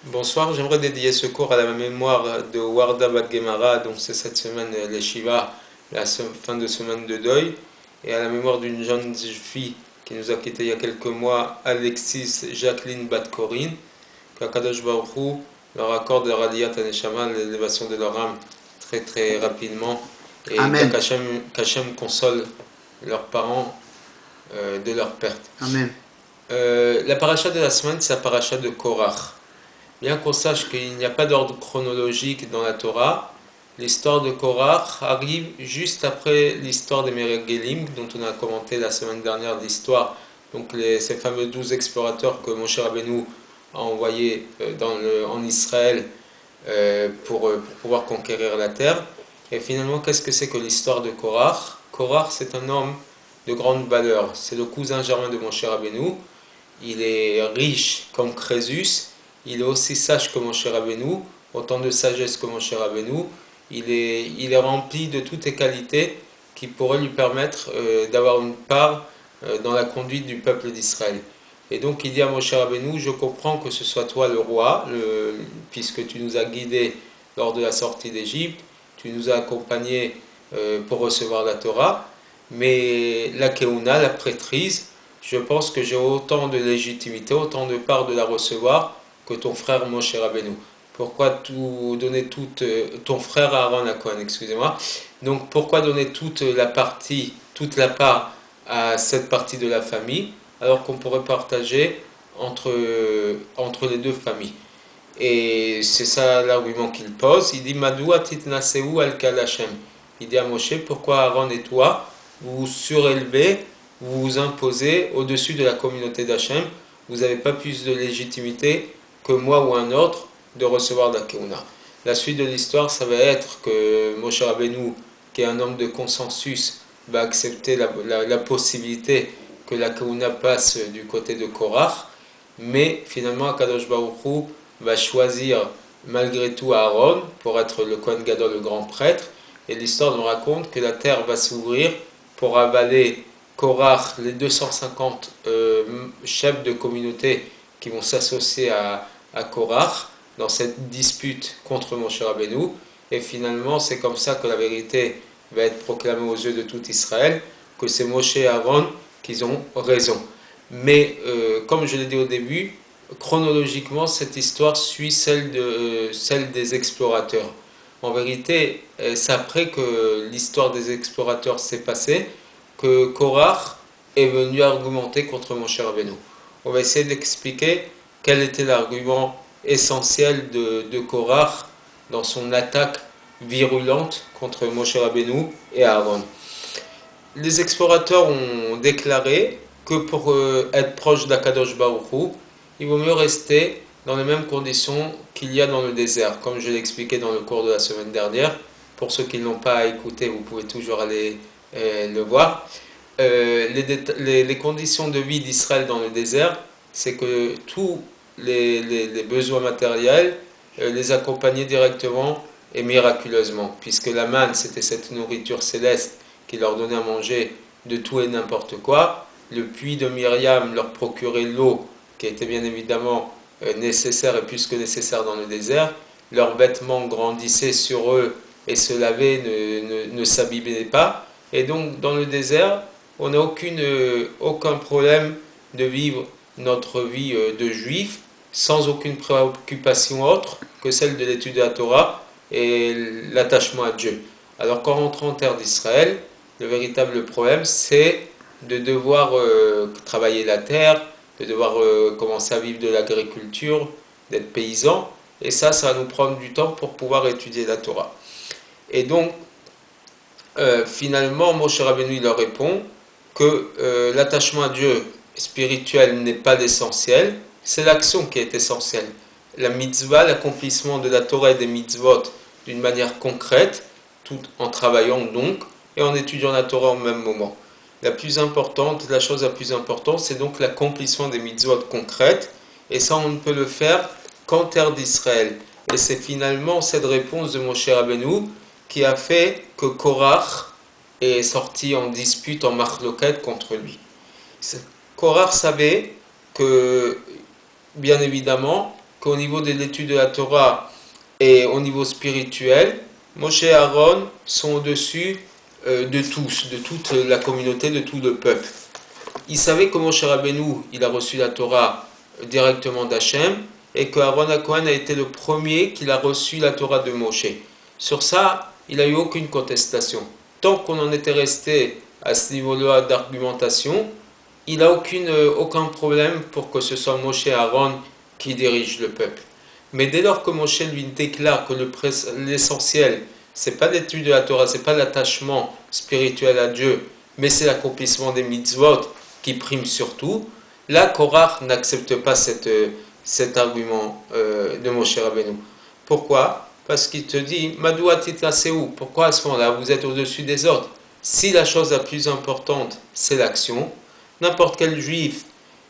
Bonsoir, j'aimerais dédier ce cours à la mémoire de Warda Bat Gemara, donc c'est cette semaine les Shiva, fin de semaine de deuil, et à la mémoire d'une jeune fille qui nous a quittés il y a quelques mois, Alexis Jacqueline Bat Corinne, qu'Akadosh Baruch Hu leur accorde leur aliyat aneshama, l'élévation de leur âme très très rapidement, et Amen. qu'Hachem console leurs parents de leur perte. Amen. La paracha de la semaine, c'est la paracha de Korach. Bien qu'on sache qu'il n'y a pas d'ordre chronologique dans la Torah, l'histoire de Korach arrive juste après l'histoire des Meregelim, dont on a commenté la semaine dernière l'histoire, donc ces fameux 12 explorateurs que Moshe Rabbeinu a envoyés en Israël pour pouvoir conquérir la terre. Et finalement, qu'est-ce que c'est que l'histoire de Korach? Korach, c'est un homme de grande valeur. C'est le cousin germain de Moshe Rabbeinu. Il est riche comme Crésus. Il est aussi sage que Moshe Rabbeinu, autant de sagesse que Moshe Rabbeinu. Il est rempli de toutes les qualités qui pourraient lui permettre d'avoir une part dans la conduite du peuple d'Israël. Et donc il dit à Moshe Rabbeinu, je comprends que ce soit toi le roi, puisque tu nous as guidés lors de la sortie d'Égypte, tu nous as accompagnés pour recevoir la Torah, mais la Keuna, la prêtrise, je pense que j'ai autant de légitimité, autant de part de la recevoir que ton frère Moshe Rabbeinu. Pourquoi donner ton frère Aaron à Cohen, excusez-moi. Donc pourquoi donner toute la part à cette partie de la famille, alors qu'on pourrait partager entre les deux familles. Et c'est ça l'argument qu'il pose. Il dit Madoua titnaseu al kalachem. Il dit à Moshe, pourquoi Aaron et toi vous surélevez, vous vous imposez au-dessus de la communauté d'Hachem, vous n'avez pas plus de légitimité que moi ou un autre de recevoir la Keuna. La suite de l'histoire, ça va être que Moshe Rabbeinu, qui est un homme de consensus, va accepter la possibilité que la Keuna passe du côté de Korach, mais finalement Akadosh Baruch Hu va choisir malgré tout Aaron pour être le Kohen Gadol, le grand prêtre, et l'histoire nous raconte que la terre va s'ouvrir pour avaler Korach, les 250 chefs de communauté qui vont s'associer à Korach dans cette dispute contre Moshe Rabbeinu, et finalement c'est comme ça que la vérité va être proclamée aux yeux de tout Israël, que c'est Moshe et Aaron qui ont raison. Mais comme je l'ai dit au début, chronologiquement cette histoire suit celle des explorateurs. En vérité, c'est après que l'histoire des explorateurs s'est passée que Korach est venu argumenter contre Moshe Rabbeinu. On va essayer d'expliquer quel était l'argument essentiel de Korach dans son attaque virulente contre Moshe Rabbeinu et Aaron. Les explorateurs ont déclaré que pour être proche d'Akadosh Baruch Hu, il vaut mieux rester dans les mêmes conditions qu'il y a dans le désert, comme je l'ai expliqué dans le cours de la semaine dernière. Pour ceux qui ne l'ont pas écouté, vous pouvez toujours aller le voir. Les conditions de vie d'Israël dans le désert, c'est que tous les besoins matériels les accompagnaient directement et miraculeusement, puisque la manne, c'était cette nourriture céleste qui leur donnait à manger de tout et n'importe quoi. Le puits de Myriam leur procurait l'eau qui était bien évidemment nécessaire et plus que nécessaire dans le désert. Leurs vêtements grandissaient sur eux et se lavaient, ne s'abîmaient pas. Et donc dans le désert, on n'a aucun problème de vivre notre vie de juif sans aucune préoccupation autre que celle de l'étude de la Torah et l'attachement à Dieu. Alors qu'en rentrant en terre d'Israël, le véritable problème c'est de devoir travailler la terre, de devoir commencer à vivre de l'agriculture, d'être paysan, et ça va nous prendre du temps pour pouvoir étudier la Torah. Et donc, finalement, Moshe Rabbeinu leur répond que l'attachement à Dieu spirituel n'est pas l'essentiel, c'est l'action qui est essentielle. La mitzvah, l'accomplissement de la Torah et des mitzvot d'une manière concrète, tout en travaillant donc, et en étudiant la Torah au même moment. La chose la plus importante, c'est donc l'accomplissement des mitzvot concrètes, et ça on ne peut le faire qu'en terre d'Israël. Et c'est finalement cette réponse de Moshe Rabbeinu qui a fait que Korach est sorti en dispute, en marloquette contre lui. Korach savait que, bien évidemment, qu'au niveau de l'étude de la Torah et au niveau spirituel, Moshe et Aaron sont au-dessus de tous, de toute la communauté, de tout le peuple. Il savait que Moshe Rabbeinu, il a reçu la Torah directement d'Hachem, et que Aaron HaKohen a été le premier qu'il a reçu la Torah de Moshe. Sur ça, il n'a eu aucune contestation. Tant qu'on en était resté à ce niveau-là d'argumentation, il n'a aucun problème pour que ce soit Moshe et Aaron qui dirigent le peuple. Mais dès lors que Moshe lui déclare que l'essentiel, c'est pas l'étude de la Torah, c'est pas l'attachement spirituel à Dieu, mais c'est l'accomplissement des mitzvot qui prime surtout, là, Korach n'accepte pas cet argument de Moshe Rabbeinu. Pourquoi? Parce qu'il te dit, Madou Atitlaseou, pourquoi à ce moment-là vous êtes au-dessus des autres? Si la chose la plus importante, c'est l'action, n'importe quel juif,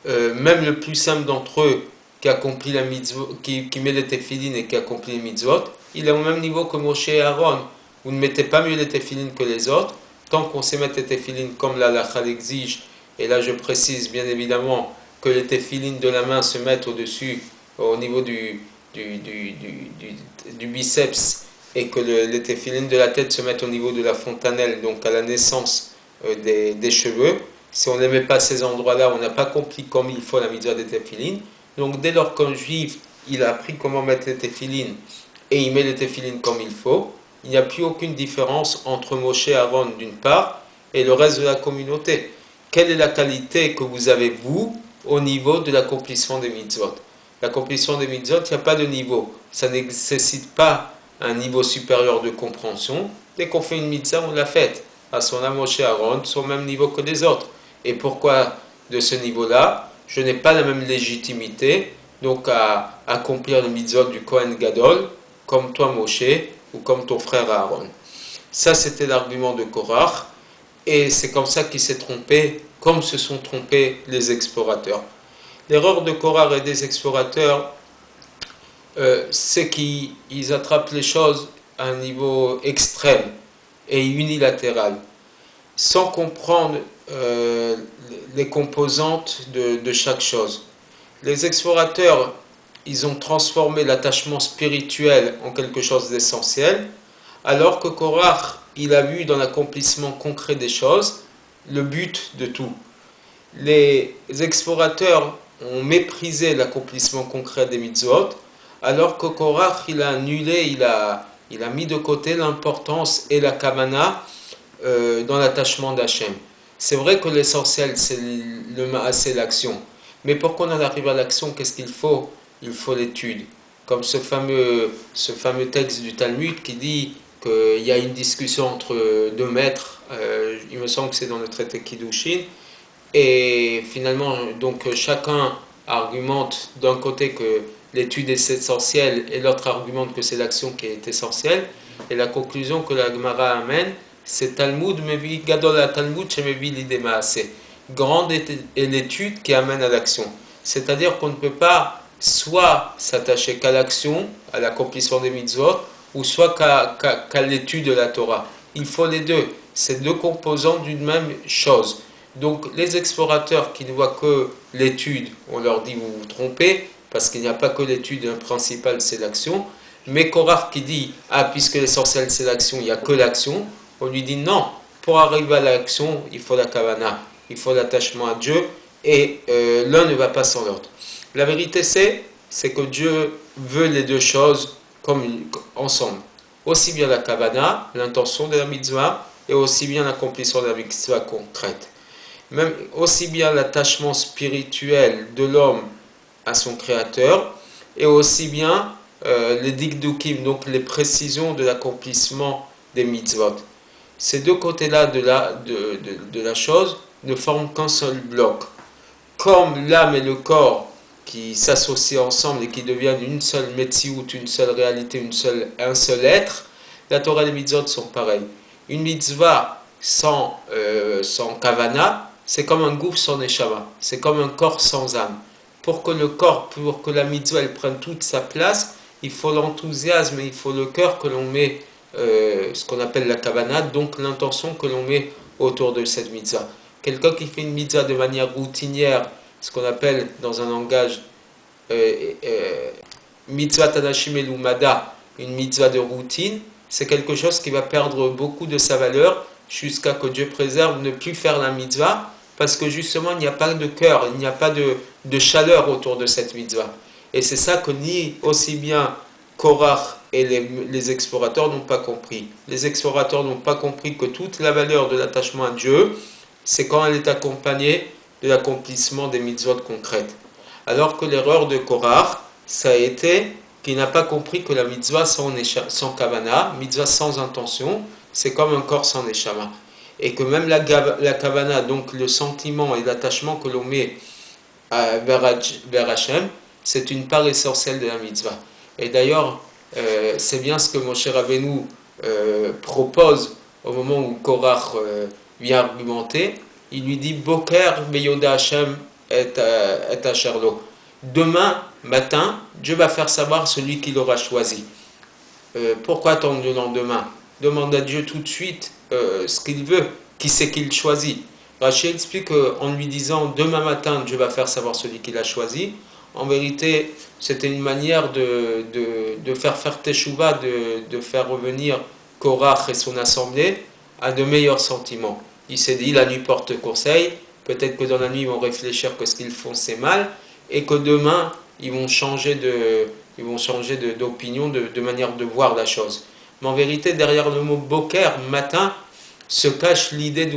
même le plus simple d'entre eux, qui accomplit la mitzvot, qui met les téphilines et qui accomplit les mitzvot, il est au même niveau que Moshe et Aaron. Vous ne mettez pas mieux les téphilines que les autres, tant qu'on sait mettre les téphilines comme la halakha l'exige. Et là, je précise bien évidemment que les téphilines de la main se mettent au-dessus, au niveau du biceps, et que les téphilines de la tête se mettent au niveau de la fontanelle, donc à la naissance des cheveux. Si on ne les met pas à ces endroits-là, on n'a pas compris comme il faut la mitzvah des téphilines. Donc dès lors qu'un juif, il a appris comment mettre les téphilines, et il met les téphilines comme il faut, il n'y a plus aucune différence entre Moshe et Aaron d'une part, et le reste de la communauté. Quelle est la qualité que vous avez, vous, au niveau de l'accomplissement des mitzvot? L'accomplissement des mitzvot, il n'y a pas de niveau. Ça ne nécessite pas un niveau supérieur de compréhension. Dès qu'on fait une mitzvah, on l'a faite. À son âme, Moshe et Aaron sont au même niveau que les autres. Et pourquoi de ce niveau-là? Je n'ai pas la même légitimité donc à accomplir le mitzvot du Kohen Gadol comme toi, Moshe, ou comme ton frère Aaron. Ça, c'était l'argument de Korach. Et c'est comme ça qu'il s'est trompé, comme se sont trompés les explorateurs. L'erreur de Korach et des explorateurs, c'est qu'ils attrapent les choses à un niveau extrême et unilatéral, sans comprendre les composantes de chaque chose. Les explorateurs, ils ont transformé l'attachement spirituel en quelque chose d'essentiel, alors que Korach, il a vu dans l'accomplissement concret des choses le but de tout. Les explorateurs ont méprisé l'accomplissement concret des mitzvot, alors que Korach, il a annulé, il a mis de côté l'importance et la kavana dans l'attachement d'Hachem. C'est vrai que l'essentiel, c'est l'action. Mais pour qu'on en arrive à l'action, qu'est-ce qu'il faut? Il faut l'étude. Comme ce fameux texte du Talmud qui dit qu'il y a une discussion entre deux maîtres, il me semble que c'est dans le traité Kiddushin, et finalement, donc chacun argumente d'un côté que l'étude est essentielle et l'autre argumente que c'est l'action qui est essentielle, et la conclusion que la Gemara amène, c'est Talmud mevi gadol à Talmud shemevi l'idée maaseh. Grande est l'étude qui amène à l'action. C'est-à-dire qu'on ne peut pas soit s'attacher qu'à l'action, à l'accomplissement des mitzvot, ou soit qu'à l'étude de la Torah. Il faut les deux. C'est deux composants d'une même chose. Donc les explorateurs qui ne voient que l'étude, on leur dit vous vous trompez, parce qu'il n'y a pas que l'étude principale, c'est l'action. Mais Korach qui dit, ah puisque l'essentiel c'est l'action, il n'y a que l'action, on lui dit non, pour arriver à l'action, il faut la kavana, il faut l'attachement à Dieu, et l'un ne va pas sans l'autre. La vérité c'est que Dieu veut les deux choses ensemble. Aussi bien la kavana, l'intention de la mitzvah, et aussi bien l'accomplissement de la mitzvah concrète. Même aussi bien l'attachement spirituel de l'homme à son créateur, et aussi bien les dikdukim, donc les précisions de l'accomplissement des mitzvot. Ces deux côtés-là de la chose ne forment qu'un seul bloc. Comme l'âme et le corps qui s'associent ensemble et qui deviennent une seule metsiout, une seule réalité, un seul être, la Torah et les mitzvot sont pareils. Une mitzvah sans kavana, c'est comme un gouffre sans neshama, c'est comme un corps sans âme. Pour que la mitzvah elle prenne toute sa place, il faut l'enthousiasme, il faut le cœur que l'on met, ce qu'on appelle la kavana, donc l'intention que l'on met autour de cette mitzvah. Quelqu'un qui fait une mitzvah de manière routinière, ce qu'on appelle dans un langage mitzvah Tanashim Elumada, une mitzvah de routine, c'est quelque chose qui va perdre beaucoup de sa valeur jusqu'à que Dieu préserve ne plus faire la mitzvah, parce que justement il n'y a pas de cœur, il n'y a pas de chaleur autour de cette mitzvah. Et c'est ça que ni aussi bien Korach et les explorateurs n'ont pas compris. Les explorateurs n'ont pas compris que toute la valeur de l'attachement à Dieu, c'est quand elle est accompagnée de l'accomplissement des mitzvot concrètes. Alors que l'erreur de Korach, ça a été qu'il n'a pas compris que la mitzvah sans kavana, mitzvah sans intention, c'est comme un corps sans neshama. Et que même la kavana, donc le sentiment et l'attachement que l'on met vers Hachem, c'est une part essentielle de la mitzvah. Et d'ailleurs, c'est bien ce que Moshe Rabbeinu propose au moment où Korach vient argumenter. Il lui dit Boker beyoda Hachem et asherlo. Demain matin, Dieu va faire savoir celui qu'il aura choisi. Pourquoi attendre le lendemain? Demande à Dieu tout de suite ce qu'il veut, qui c'est qu'il choisit. Rachid explique en lui disant demain matin, Dieu va faire savoir celui qu'il a choisi. En vérité, c'était une manière de faire teshuva, de faire revenir Korach et son assemblée à de meilleurs sentiments. Il s'est dit la nuit porte conseil, peut-être que dans la nuit ils vont réfléchir que ce qu'ils font c'est mal, et que demain ils vont changer d'opinion, de manière de voir la chose. Mais en vérité, derrière le mot boker, matin, se cache l'idée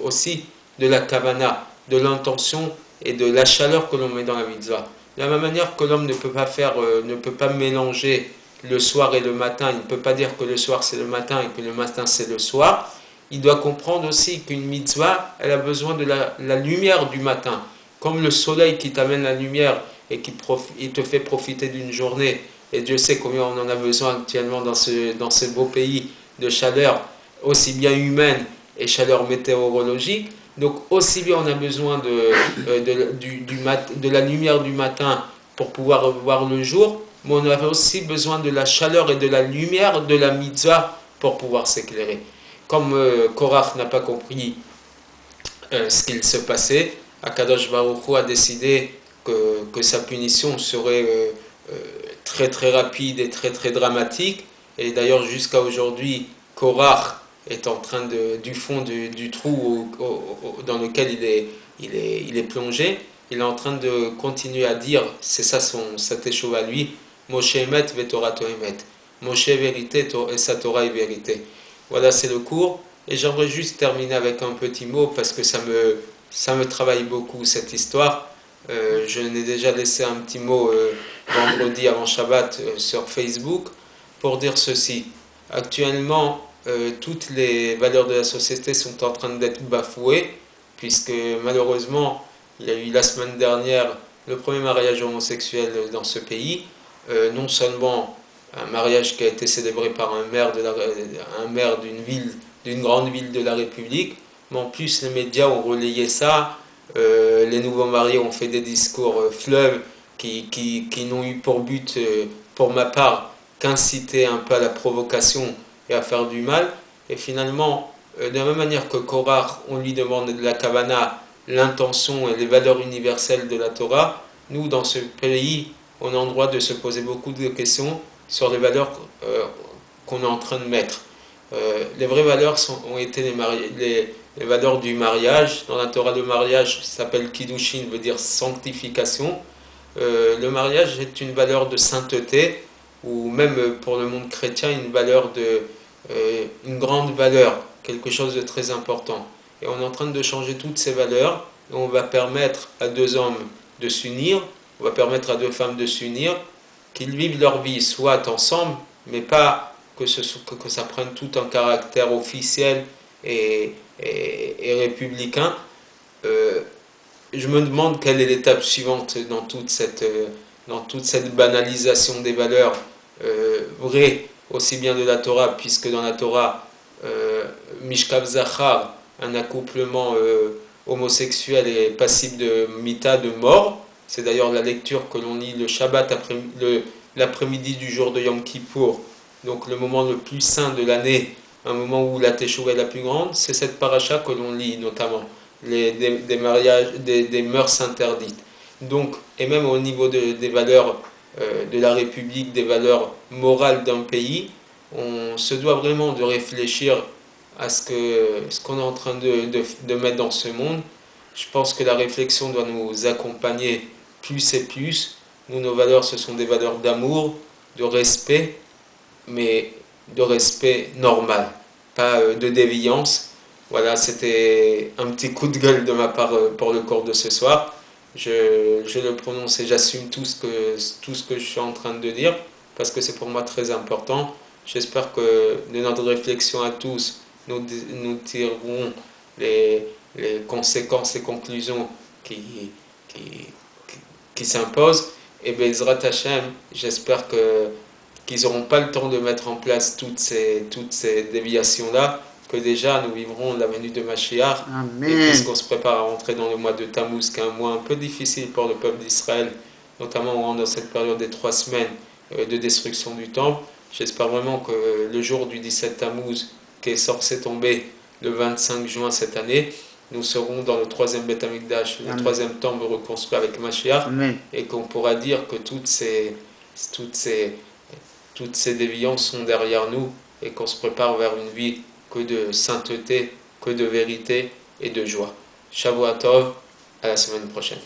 aussi de la kavana, de l'intention et de la chaleur que l'on met dans la mitzvah. De la même manière que l'homme ne peut pas mélanger le soir et le matin, il ne peut pas dire que le soir c'est le matin et que le matin c'est le soir, il doit comprendre aussi qu'une mitzvah, elle a besoin de la lumière du matin. Comme le soleil qui t'amène la lumière et qui te fait profiter d'une journée, et Dieu sait combien on en a besoin actuellement dans ce beau pays de chaleur, aussi bien humaine et chaleur météorologique. Donc aussi bien on a besoin de la lumière du matin pour pouvoir voir le jour, mais on a aussi besoin de la chaleur et de la lumière de la mitzvah pour pouvoir s'éclairer. Comme Korach n'a pas compris ce qu'il se passait, Akadosh Baruch Hu a décidé que sa punition serait très très rapide et très très dramatique. Et d'ailleurs jusqu'à aujourd'hui, Korach est en train du fond du trou dans lequel il est plongé. Il est en train de continuer à dire, c'est ça sa teshuva à lui, Moshe emet vetorato emet. Moshe est vérité et sa Torah est vérité. Voilà, c'est le cours. Et j'aimerais juste terminer avec un petit mot parce que ça me travaille beaucoup cette histoire. Je n'ai déjà laissé un petit mot vendredi avant Shabbat sur Facebook pour dire ceci. Actuellement, toutes les valeurs de la société sont en train d'être bafouées puisque malheureusement, il y a eu la semaine dernière le premier mariage homosexuel dans ce pays. Non seulement un mariage qui a été célébré par un maire d'une grande ville de la République, mais en plus les médias ont relayé ça, les nouveaux mariés ont fait des discours fleuves qui n'ont eu pour but, pour ma part, qu'inciter un peu à la provocation et à faire du mal, et finalement, de la même manière que Korach, on lui demande de la kavana, l'intention et les valeurs universelles de la Torah, nous dans ce pays, on a le droit de se poser beaucoup de questions sur les valeurs qu'on est en train de mettre. Les vraies valeurs ont été les valeurs du mariage. Dans la Torah, le mariage s'appelle Kiddushin, veut dire sanctification. Le mariage est une valeur de sainteté, ou même pour le monde chrétien, une grande valeur, quelque chose de très important. Et on est en train de changer toutes ces valeurs, et on va permettre à deux hommes de s'unir, on va permettre à deux femmes de s'unir, qu'ils vivent leur vie soit ensemble, mais pas que ça prenne tout un caractère officiel et républicain. Je me demande quelle est l'étape suivante dans toute cette banalisation des valeurs vraies, aussi bien de la Torah, puisque dans la Torah, Mishkav Zachar, un accouplement homosexuel est passible de mita, de mort. C'est d'ailleurs la lecture que l'on lit le Shabbat l'après-midi du jour de Yom Kippour, donc le moment le plus saint de l'année, un moment où la teshuva est la plus grande, c'est cette paracha que l'on lit notamment, des mariages, des mœurs interdites. Donc, et même au niveau des valeurs de la République, des valeurs morales d'un pays, on se doit vraiment de réfléchir à ce qu'on est en train de mettre dans ce monde. Je pense que la réflexion doit nous accompagner plus et plus. Nous, nos valeurs, ce sont des valeurs d'amour, de respect, mais de respect normal, pas de déviance. Voilà, c'était un petit coup de gueule de ma part pour le cours de ce soir. Je le prononce et j'assume tout ce que je suis en train de dire, parce que c'est pour moi très important. J'espère que de notre réflexion à tous, nous tirerons les conséquences et conclusions qui, qui s'imposent. Et Bezrat Hashem, j'espère qu'ils n'auront pas le temps de mettre en place toutes ces déviations-là, que déjà nous vivrons la venue de Mashiach. Et puisqu'on se prépare à rentrer dans le mois de Tammuz, qui est un mois un peu difficile pour le peuple d'Israël, notamment dans cette période des 3 semaines de destruction du temple, j'espère vraiment que le jour du 17 Tammuz, qui est censé tomber le 25 juin cette année, nous serons dans le 3e Beth Amikdash, le 3e temple reconstruit avec Mashiach, et qu'on pourra dire que toutes ces déviances sont derrière nous et qu'on se prépare vers une vie que de sainteté, que de vérité et de joie. Shavua Tov, à la semaine prochaine.